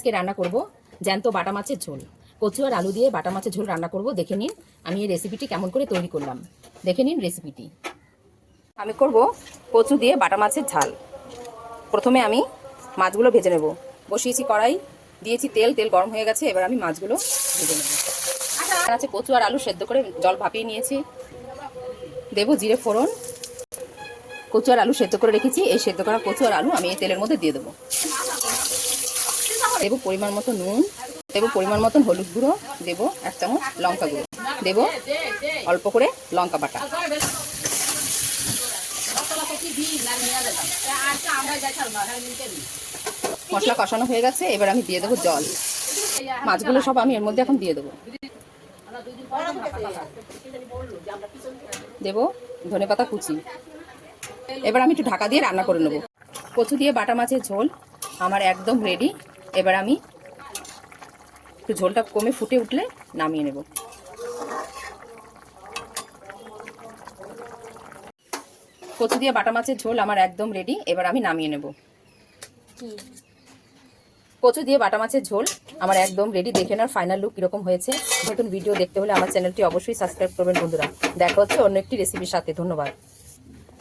আজকে রান্না করব জ্যান্ত বাটা মাছের ঝোল। কচু আর আলু দিয়ে বাটা মাছের ঝোল রান্না করব। দেখে নিন আমি এই রেসিপিটি কেমন করে তৈরি করলাম। দেখে নিন রেসিপিটি। আমি করব কচু দিয়ে বাটা মাছের ঝাল। প্রথমে আমি মাছগুলো ভেজে নেব। বসিয়েছি কড়াই, দিয়েছি তেল, তেল গরম হয়ে গেছে। এবার আমি মাছগুলো ভেজে নেব। আছে কচু আর আলু সেদ্ধ করে জল ভাপিয়ে নিয়েছি। দেব জিরে ফোড়ন। কচু আর আলু সেদ্ধ করে রেখেছি। এই সেদ্ধ করা কচু আর আলু আমি এই তেলের মধ্যে দিয়ে দেবো। দেবো পরিমাণ মতো নুন, দেবো পরিমাণ মতন হলুদ গুঁড়ো, দেবো 1 চামচ লঙ্কা গুঁড়ো, দেবো অল্প করে লঙ্কা বাটা। মশলা কষানো হয়ে গেছে। এবার আমি দিয়ে দেবো জল। মাছগুলো সব আমি এর মধ্যে এখন দিয়ে দেবো। দেবো ধনেপাতা কুচি। এবার আমি একটু ঢাকা দিয়ে রান্না করে নেব। কচু দিয়ে বাটা মাছের ঝোল আমার একদম রেডি। এবার আমি একটু ঝোলটা কমে ফুটে উঠলে নামিয়ে নেব। কচু দিয়ে বাটা মাছের ঝোল আমার একদম রেডি। এবার আমি নামিয়ে নেব। কচু দিয়ে বাটা মাছের ঝোল আমার একদম রেডি। দেখে নেওয়ার ফাইনাল লুক কিরকম হয়েছে। নতুন ভিডিও দেখতে হলে আমার চ্যানেলটি অবশ্যই সাবস্ক্রাইব করবেন বন্ধুরা। দেখা হচ্ছে অন্য একটি রেসিপির সাথে। ধন্যবাদ।